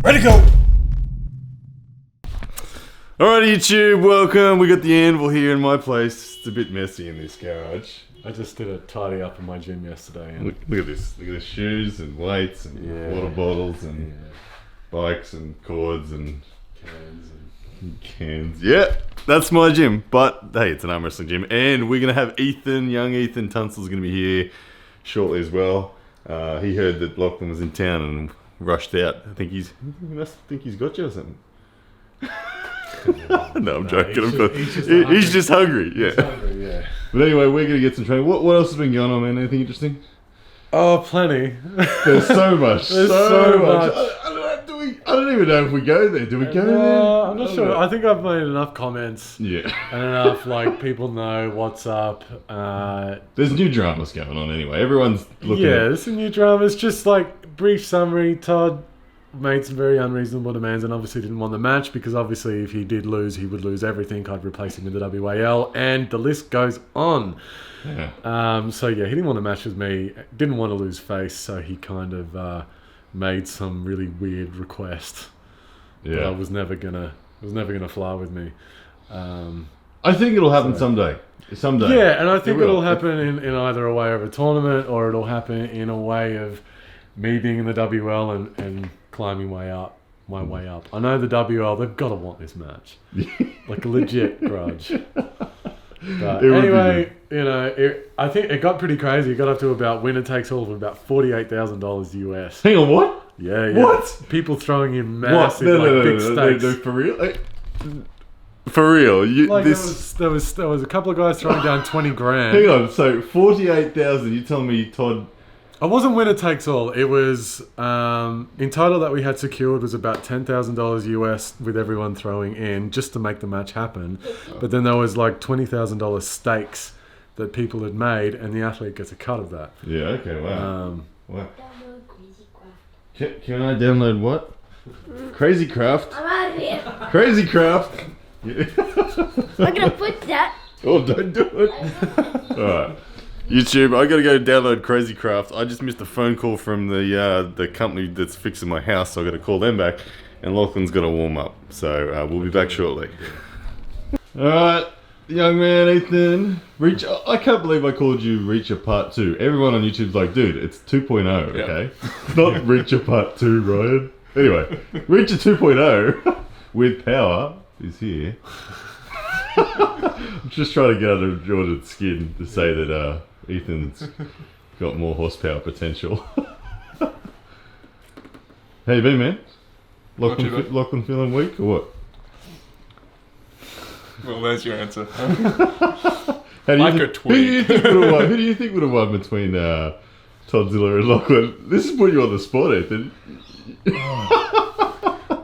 Ready to go! Alright YouTube, welcome. We got the anvil here in my place. It's a bit messy in this garage. I just did a tidy up in my gym yesterday. And Look at this. Look at the shoes and weights and water bottles and bikes and cords and cans. Yeah, that's my gym. But hey, it's an arm wrestling gym. And we're going to have young Ethan Tunstall's going to be here shortly as well. He heard that Lachlan was in town and rushed out. He must think he's got you or something. No, I'm joking. He's just hungry. Yeah. He's hungry, yeah. But anyway, we're going to get some training. What else has been going on, man? Anything interesting? Oh, plenty. There's so much. There's so much. I don't even know if we go there. Do we go there? I'm not sure. I think I've made enough comments. Yeah. And enough, people know what's up. There's new dramas going on anyway. Everyone's looking at... there's some new dramas. Just brief summary. Todd made some very unreasonable demands and obviously didn't want the match because obviously if he did lose, he would lose everything. I'd replace him with the WAL and the list goes on. Yeah. So yeah, he didn't want a match with me. Didn't want to lose face, so he kind of made some really weird request. Yeah. That was never gonna fly with me. I think it'll happen someday. Someday. Yeah, and I think it'll happen in either a way of a tournament or it'll happen in a way of me being in the WL and climbing my way up. I know the WL, they've got to want this match. Like a legit grudge. But anyway, I think it got pretty crazy. It got up to about winner takes all of about $48,000 US. Hang on, what? Yeah. What? People throwing in massive big stakes. No, for real? For real? There was a couple of guys throwing down 20 grand. Hang on, so 48,000. You tell me, Todd. It wasn't winner takes all. It was in total that we had secured was about $10,000 US with everyone throwing in just to make the match happen. But then there was $20,000 stakes that people had made, and the athlete gets a cut of that. Yeah. Okay. Wow. Wow. Can I download what? Crazy Craft. I'm out of here. Crazy Craft. I'm gonna put that. Oh, don't do it. All right. YouTube, I gotta go download Crazy Craft. I just missed a phone call from the company that's fixing my house, so I gotta call them back. And Lachlan's gotta warm up, so we'll be back shortly. Alright, young man Ethan, I can't believe I called you Reacher Part 2. Everyone on YouTube's like, dude, it's 2.0, okay? It's not Reacher Part 2, Ryan. Anyway, Reacher 2.0 with power is here. I'm just trying to get under Jordan's skin to say that Ethan's got more horsepower potential. How you been, man? Lachlan feeling weak or what? Well, there's your answer. A tweet. Who do you think would have won between Toddzilla and Lachlan? This is putting you on the spot, Ethan.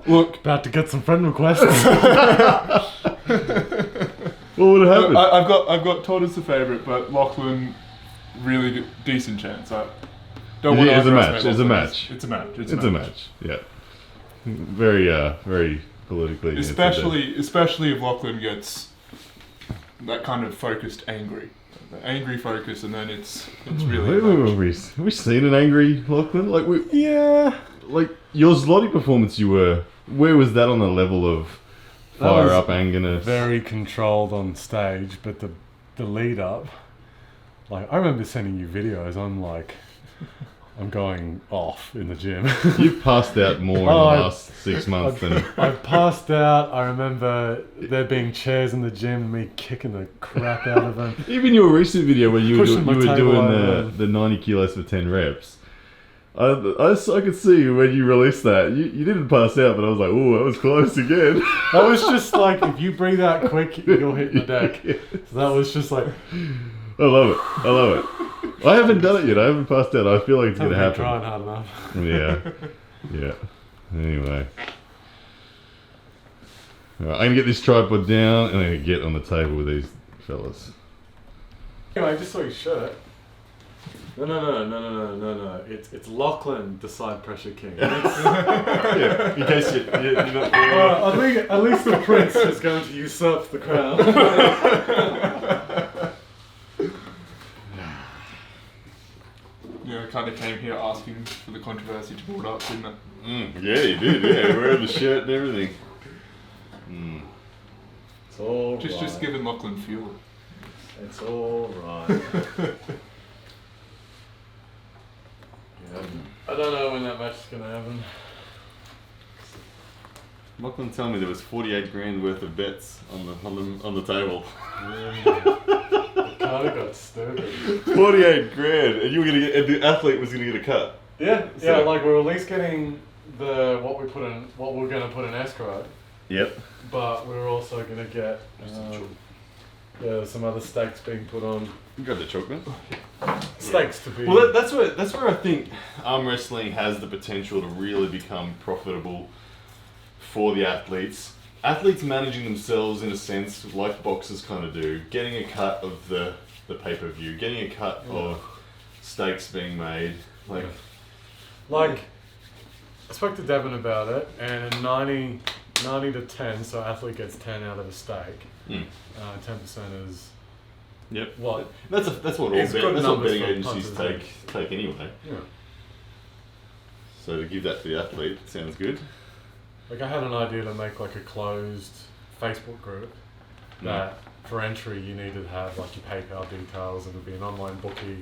Look, about to get some friend requests. What would have happened? I've got Todd as the favourite, but Lachlan, really decent chance. I don't want to underestimate It's a match. It's a match. It's a match. Yeah. Very politically. Especially if Lachlan gets that kind of focused angry. The angry focus, and then it's really. Have we seen an angry Lachlan? Like your Zloty performance, where was that on the level of fire up angerness? Very controlled on stage, but the lead up, I remember sending you videos. I'm going off in the gym. You've passed out more in the last 6 months than... I've passed out. I remember there being chairs in the gym and me kicking the crap out of them. Even your recent video where you were doing the 90 kilos for 10 reps. I could see when you released that. You didn't pass out, but I was like, oh, that was close again. That was just if you breathe out quick, you'll hit the deck. Yes. So that was just I love it. I haven't done it yet. I haven't passed out. I feel like it's going to happen. Trying hard enough. Yeah. Anyway. Right, I'm going to get this tripod down and I'm going to get on the table with these fellas. Anyway, I just saw your shirt. No. It's Lachlan, the side pressure king. Yeah, in case you're not... At least the prince is going to usurp the crown. kind of came here asking for the controversy to build up, didn't it? Yeah, you did. Yeah, wearing the shirt and everything. It's all Just giving Lachlan fuel. It's all right. Yeah. I don't know when that match is going to happen. Lachlan told me there was 48 grand worth of bets on the table. Kind of got stupid. 48 grand, and you were gonna get, and the athlete was gonna get a cut. Yeah, So- like we're at least getting what we're going to put in escrow, Yep. but we're also going to get some other stakes being put on. You got the chocolate. Stakes to be. Well, that's where I think arm wrestling has the potential to really become profitable for the athletes. Athletes managing themselves in a sense, like boxers kind of do, getting a cut of the pay-per-view, getting a cut of stakes being made. Like, I spoke to Devin about it, and 90 to 10, so athlete gets 10 out of a stake. 10% is Yep. what? That's what all It's good numbers betting for agencies punters, take anyway. Yeah. So to give that to the athlete sounds good. Like, I had an idea to make like a closed Facebook group that for entry you needed to have like your PayPal details, and it would be an online bookie,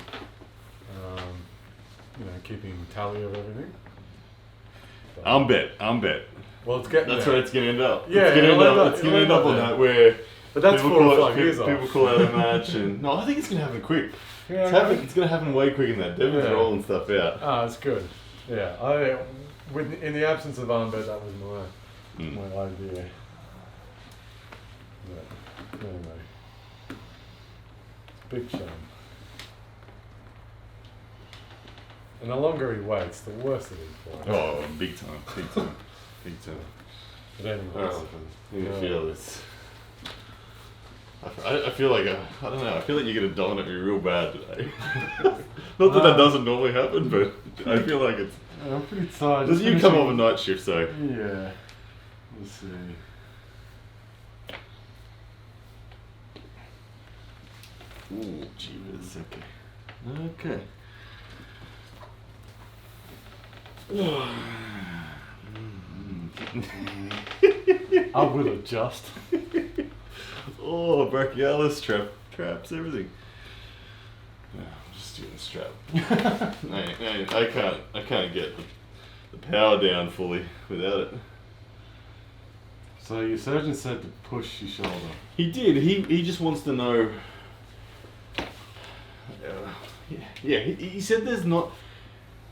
keeping tally of everything. But, I'm bet. well, it's getting That's there. where it's gonna end up. Yeah, it's gonna it'll end up. end It's up- gonna end it'll up on end up that where. But that's people 4 or call 5 years off. People call out a match, and no, I think it's gonna happen quick. Yeah, It's gonna happen way quicker than that. Devin's Yeah. rolling stuff out. It's good. Yeah, in the absence of Armbed, that was my idea. But anyway, it's a big shame. And the longer he waits, the worse it is for him. Oh, big time. But anyways, I feel this. I feel like I don't know. I feel like you're gonna dominate me real bad today. Not that that doesn't normally happen, but I feel like it's. I'm pretty tired. Does you come off a night shift, so. Yeah. We'll see. Ooh, jeepers. Okay. I will adjust. Oh, brachialis traps, everything. No, I'm just doing the strap. I can't get the power down fully without it. So your surgeon said to push your shoulder. He did. He just wants to know. He said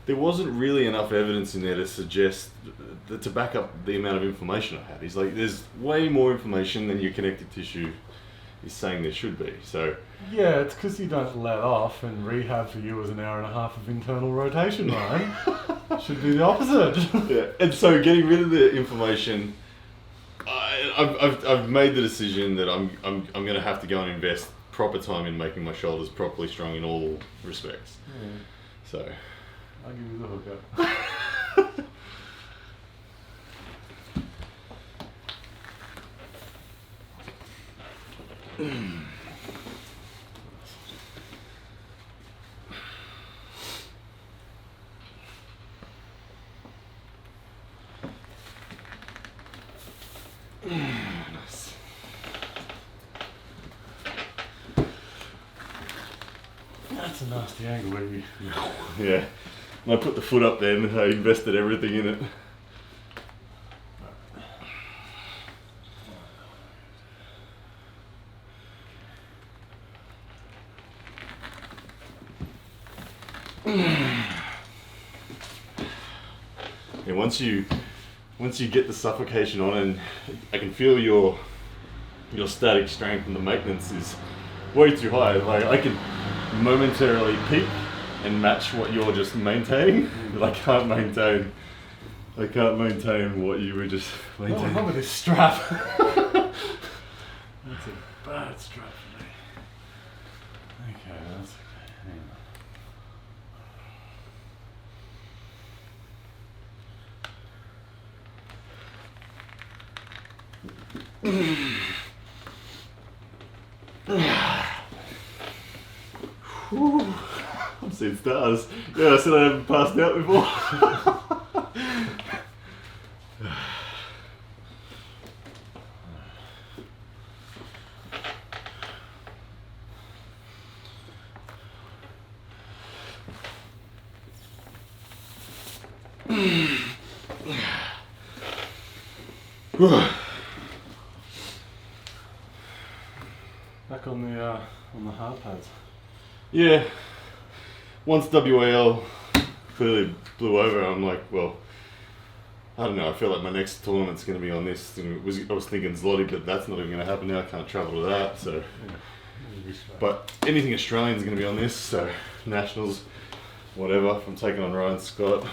there wasn't really enough evidence in there to suggest to back up the amount of inflammation I had. He's like, there's way more inflammation than your connective tissue is saying there should be. So Yeah, it's because you don't let off, and rehab for you is an hour and a half of internal rotation, Ryan. Should be the opposite. yeah, and so getting rid of the inflammation, I've made the decision that I'm going to have to go and invest proper time in making my shoulders properly strong in all respects. Yeah, So I'll give you the hookup. nice. That's a nasty angle where you... Yeah. And I put the foot up then, I invested everything in it. Yeah, once you get the suffocation on, and I can feel your static strength, and the maintenance is way too high. Like I can momentarily peak and match what you're just maintaining, but I can't maintain what you were just maintaining. Not with this strap. That's a bad strap for me. Okay, that's okay. Hang on. I'm seeing stars. Yeah, I said I haven't passed out before. Back on the hard pads. Yeah. Once WAL clearly blew over, I'm like, well, I don't know. I feel like my next tournament's going to be on this. And I was thinking Zloty, but that's not even going to happen now. I can't travel to that. So, but anything Australian is going to be on this. So nationals, whatever. If I'm taking on Ryan Scott,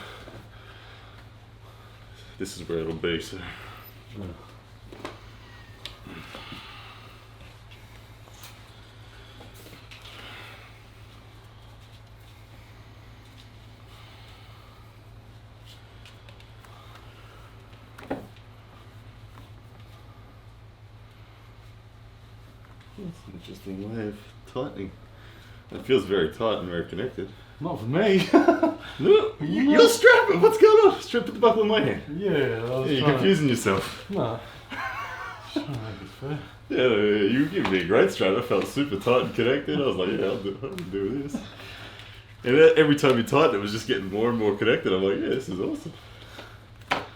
this is where it'll be. So. That's an interesting way of tightening. It feels very tight and very connected. Not for me. No, you're strapping. What's going on? Strap at the buckle of my hand. Yeah, You're confusing yourself. No. Trying to make it fair. Yeah, you gave me a great strap. I felt super tight and connected. I was like, yeah, I'll do this. And every time you tightened, it was just getting more and more connected. I'm like, yeah, this is awesome. Alright.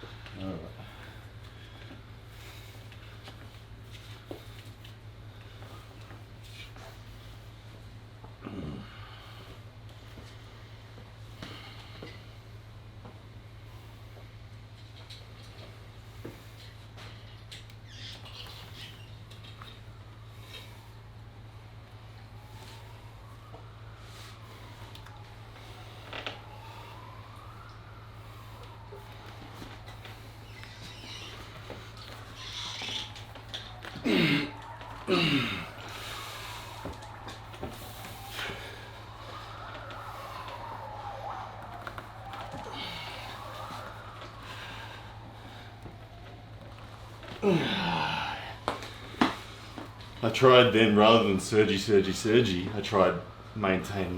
I tried then, rather than surgy, I tried maintain.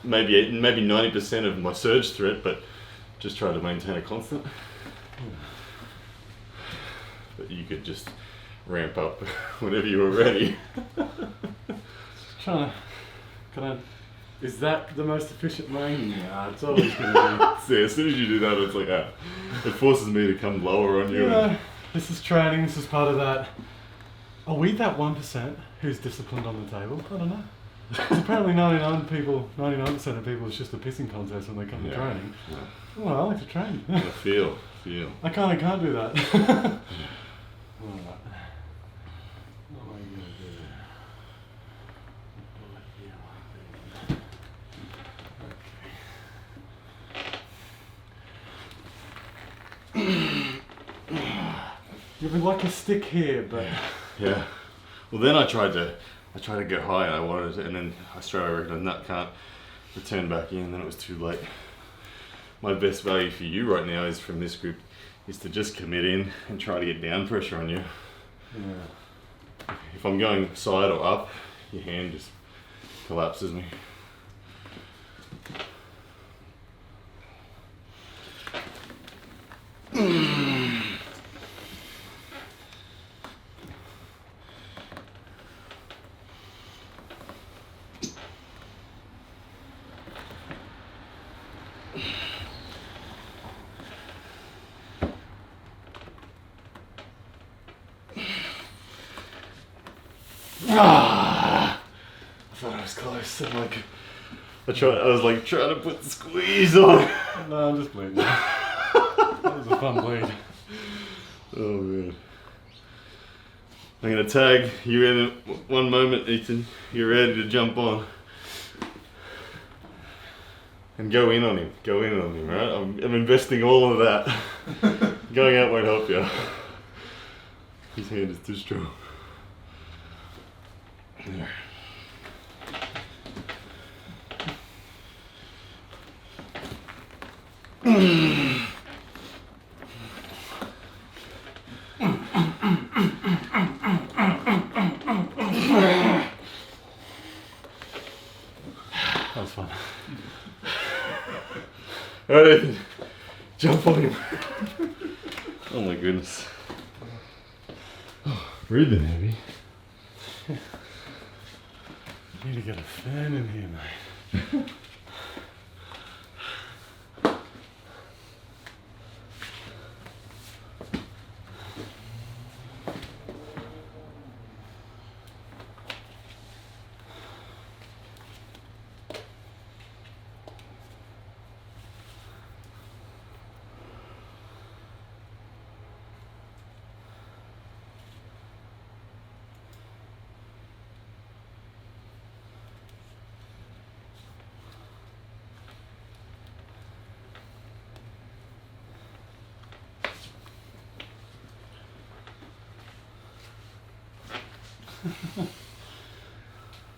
Maybe 90% of my surge threat, but just try to maintain a constant. But you could just ramp up whenever you were ready. Is that the most efficient main? Nah, it's always going to So as soon as you do that, it's like, it forces me to come lower on be. you. This is training, this is part of that. Are we that 1% who's disciplined on the table? I don't know. 'Cause apparently 99% of people, it's just a pissing contest when they come to training. Yeah. Well, I like to train. I feel. I can't do that. Alright. What am I going to do? I'll do it here like this. You would like a stick here, but Yeah. Well, then I tried to go high, and I wanted to, and then I straight away recognised that can't return back in. Then it was too late. My best value for you right now is from this group is to just commit in and try to get down pressure on you. yeah. If I'm going side or up, your hand just collapses me. I thought I was close. I was like trying to put the squeeze on. No, I'm just bleeding. That was a fun bleed. Oh man. I'm gonna tag you in one moment, Ethan. You're ready to jump on. And go in on him, right? I'm investing all of that. Going out won't help you. His hand is too strong. There. That was fun. Alright, jump on him. Oh my goodness. Breathing heavy. Need to get a fan in here, mate.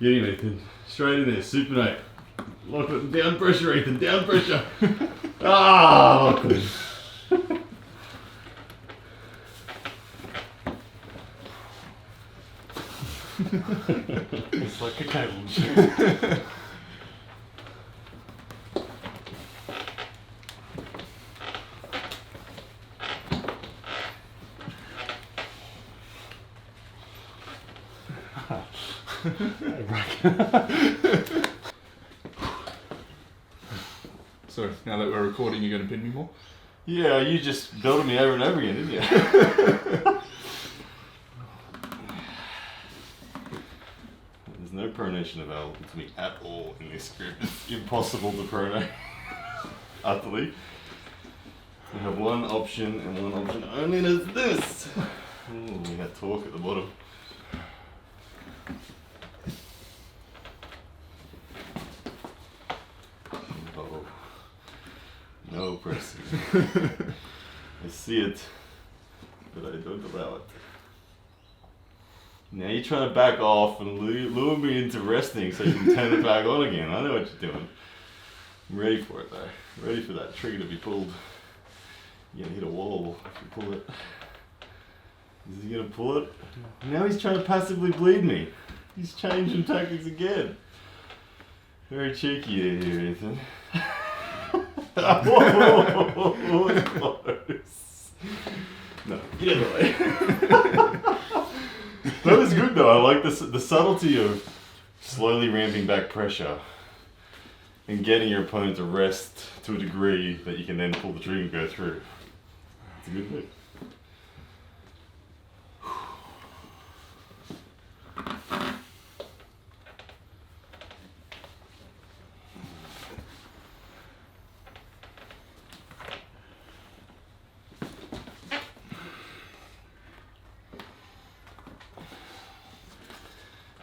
Get him, Ethan. Straight in there, supinate. Lock it. Down pressure, Ethan. Down pressure. Ah, Lachlan. It's like a cable machine. So now that we're recording, you're going to pin me more? Yeah, you just belted me over and over again, didn't you? There's no pronation available to me at all in this script. It's impossible to pronate. Utterly. We have one option and one option only, and it's this. Ooh, we got talk at the bottom. Oh. No pressing. I see it, but I don't allow it. Now you're trying to back off and lure me into resting so you can turn it back on again. I know what you're doing. I'm ready for it though. Ready for that trigger to be pulled. You're gonna hit a wall if you pull it. Is he gonna pull it? Now he's trying to passively bleed me. He's changing tactics again. Very cheeky here, Ethan. Whoa, it's close. No, get out of the way. That was good though. I like the subtlety of slowly ramping back pressure and getting your opponent to rest to a degree that you can then pull the trigger and go through. It's a good move.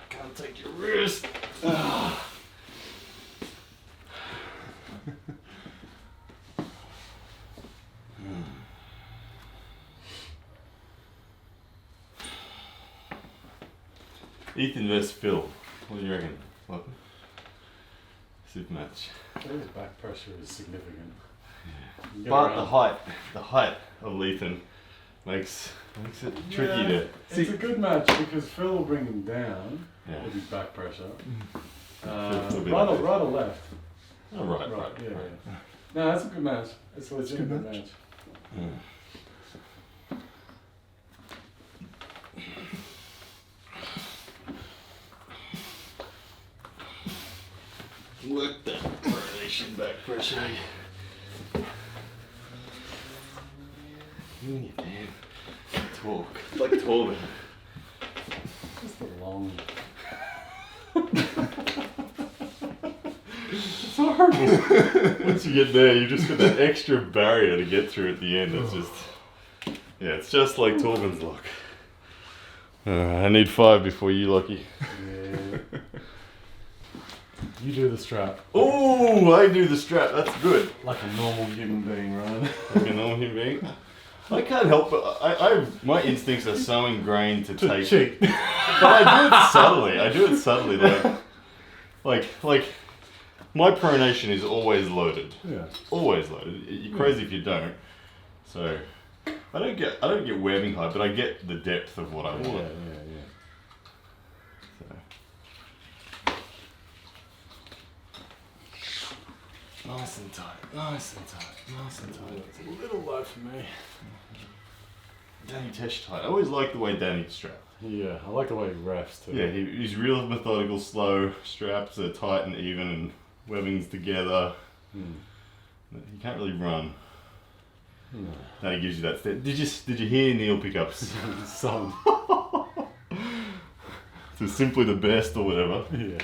Can't take your wrist. Ah. Ethan vs Phil. What do you reckon? What? Super match. His back pressure is significant. Yeah. But the height of Ethan makes it tricky to. It's a good match because Phil will bring him down with his back pressure. Right or left? Oh, right. Yeah. No, that's a good match. It's a legitimate match. Mm. Work that coordination back pressure. You man. Talk. It's like Torben. Just a long. It's horrible. Once you get there, you've just got that extra barrier to get through at the end. It's just. Yeah, it's just like Torben's lock. I need 5 before you, Lucky. Yeah. You do the strap. Oh, I do the strap. That's good. Like a normal human being, right? Like a normal human being. I can't help it. My instincts are so ingrained to take. Cheat. But I do it subtly. Like, my pronation is always loaded. Yeah. Always loaded. You're crazy if you don't. So, I don't get webbing height, but I get the depth of what I want. Yeah. Nice and tight, nice and tight, nice and tight. It's a little low for me. Danny Tesh tight. I always like the way Danny's strapped. Yeah, I like the way he refs too. Yeah, he's real methodical, slow. Straps are tight and even, and webbing's together. He can't really run. No. Now he gives you that step. Did you hear Neil pick up? Some. So simply the best or whatever. Yeah.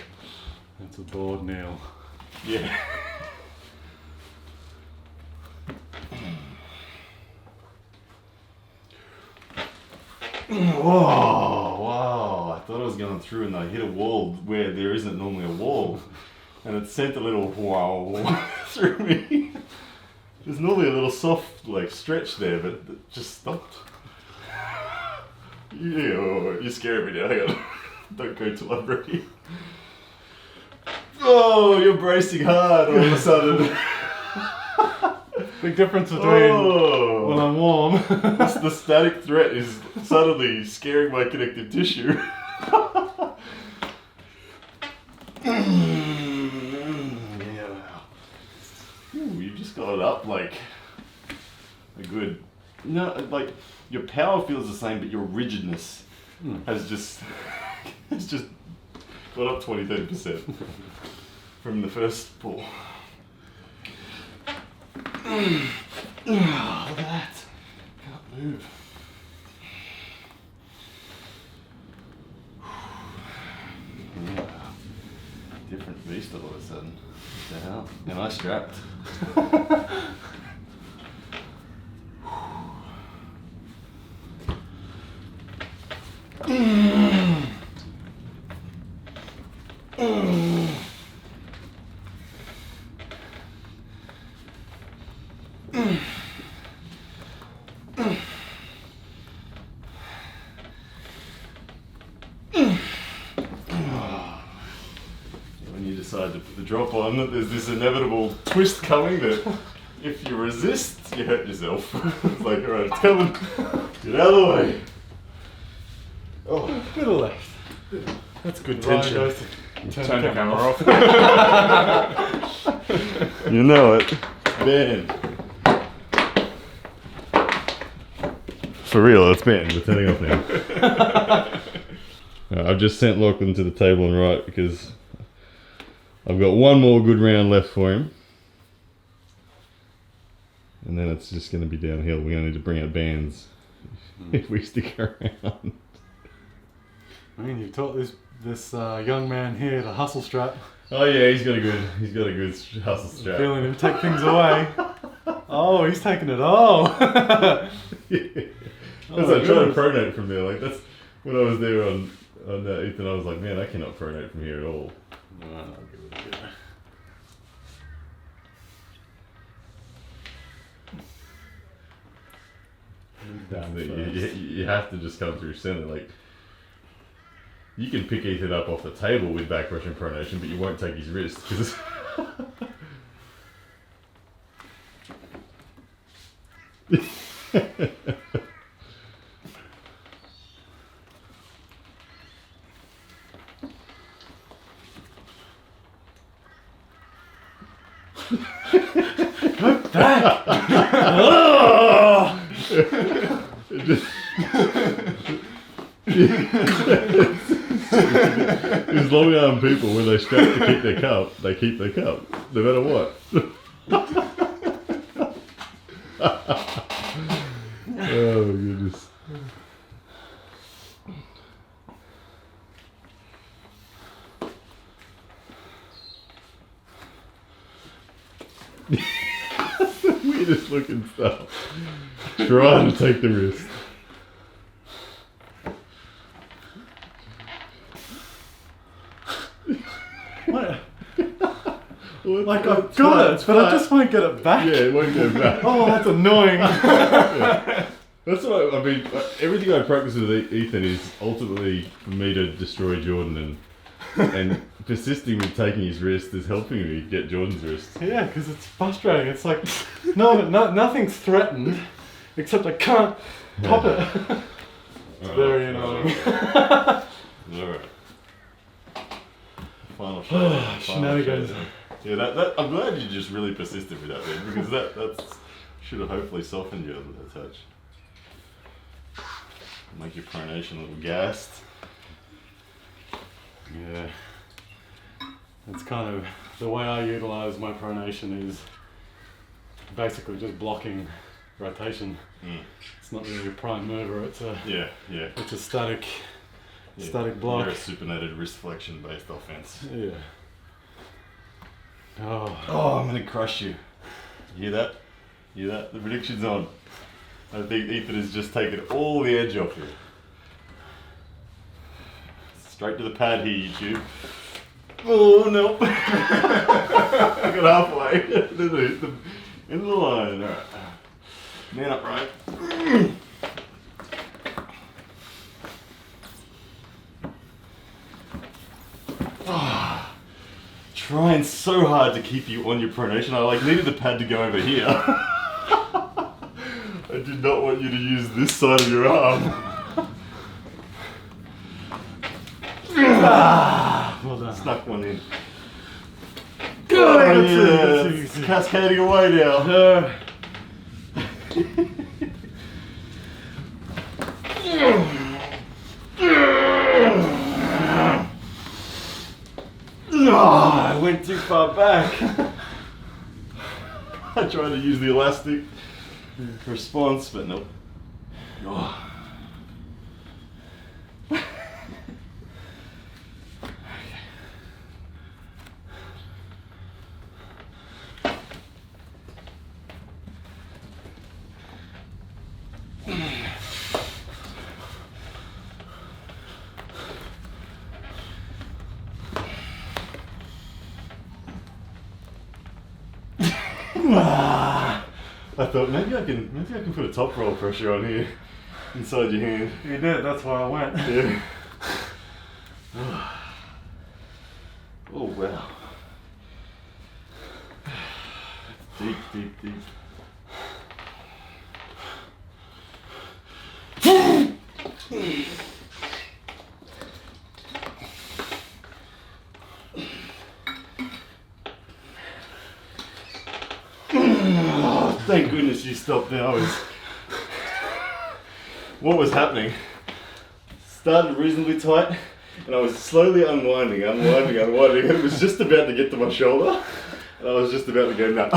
That's a board nail. Yeah. Whoa, wow. I thought I was going through and I hit a wall where there isn't normally a wall. And it sent a little wow through me. There's normally a little soft stretch there, but it just stopped. You're scaring me now. Hang on. Don't go till I'm ready. Oh, you're bracing hard all of a sudden. Big difference between Oh. when I'm warm. The static threat is suddenly scaring my connective tissue. Yeah. Ooh, you just got it up like a good. No, like your power feels the same, but your rigidness has just got up 20-30% from the first pull. That can't move. Yeah. Different beast all of a sudden. What the hell? Am I strapped? When you decide to put the drop on, there's this inevitable twist coming that if you resist, you hurt yourself. It's like, alright, it's coming. Get out of the way. Oh, Bit of left. That's good tension. Turn the camera off. you know it. Banned. For real, it's banned. We're turning off now. I've just sent Lachlan to the table and right because I've got one more good round left for him. And then it's just going to be downhill. We're going to need to bring out bands if we stick around. I mean, you've taught this young man here to hustle strap. Oh yeah, he's got a good hustle strap. Feeling him take things away. Oh, he's taking it all. As I tried to pronate from there, like that's when I was there on Ethan. I was like, man, I cannot pronate from here at all. No, I'll give it a go. You have to just come through center. Like you can pick Ethan up off the table with back Russian pronation, but you won't take his wrist because. These long arm people, when they strap to keep their cup, they keep their cup, no matter what. Oh my goodness. The weirdest looking stuff. Trying to take the risk. What? Well, Like I've got it, but I just won't get it back. Yeah, it won't go back. Oh, that's annoying. Yeah. That's what I mean. Everything I practice with Ethan is ultimately for me to destroy Jordan, and persisting with taking his wrist is helping me get Jordan's wrist. Yeah, because it's frustrating. It's like, nothing's threatened, except I can't pop it. It's very annoying. Alright. Final shot. Shenanigans. Yeah, that I'm glad you just really persisted with that then, because that should have hopefully softened you a little touch. Make your pronation a little gassed. Yeah. It's kind of, the way I utilise my pronation is basically just blocking rotation. It's not really a prime mover, it's a it's a static block. You're a supinated wrist flexion based offense. Yeah. Oh, I'm gonna crush you. You hear that? You hear that? The prediction's on. I think Ethan has just taken all the edge off you. Straight to the pad here, YouTube. Oh no! I got halfway. In the line. Alright. Man upright. trying so hard to keep you on your pronation. I like needed the pad to go over here. I did not want you to use this side of your arm. Well done. Snuck one in. Good. Oh, yeah, it's cascading away now. I went too far back. I tried to use the elastic response, but nope. Oh. I thought maybe I can put a top roll pressure on here inside your hand. You did, that's why I went. Yeah. Oh wow. Deep, deep, deep. Oh, thank goodness you stopped there. What was happening? Started reasonably tight, and I was slowly unwinding, and it was just about to get to my shoulder, and I was just about to go nut.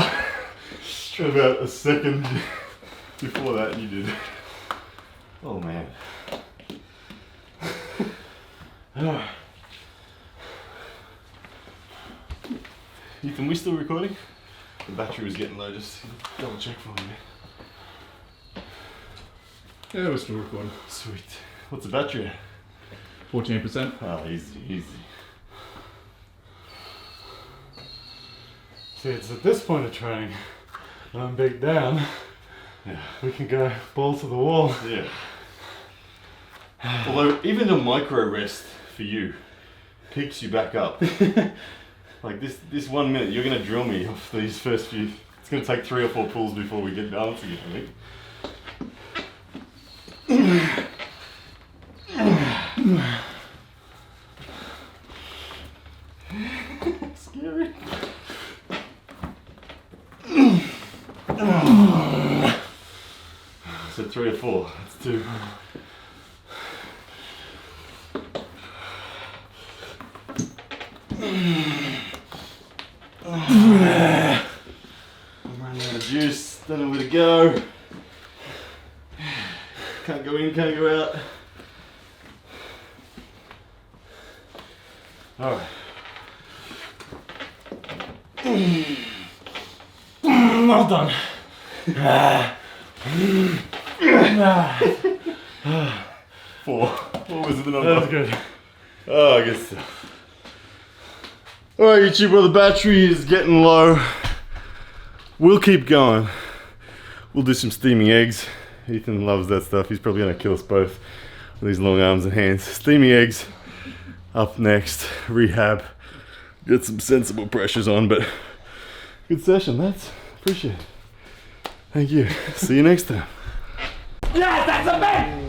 About a second before that, you did. Oh man. Ethan, we still recording? The battery was getting low, just double check for me. Yeah, we're still recording. Sweet. What's the battery at? 14%. Oh, easy, easy. See, it's at this point of training, when I'm beat down, Yeah. we can go balls to the wall. Yeah. Although, even a micro rest for you picks you back up. Like this 1 minute, you're going to drill me off these first few. It's going to take 3 or 4 pulls before we get balance again, I think. Scary. So 3 or 4, that's 2. I'm running out of juice, don't know where to go. Can't go in, can't go out. Alright. Well done. 4. What was the number? That was good. Oh, I guess so. Alright YouTube, well the battery is getting low. We'll keep going. We'll do some steaming eggs. Ethan loves that stuff. He's probably going to kill us both with these long arms and hands. Steaming eggs up next. Rehab. Get some sensible pressures on, but good session, lads. Appreciate it. Thank you. See you next time. Yes, that's a man!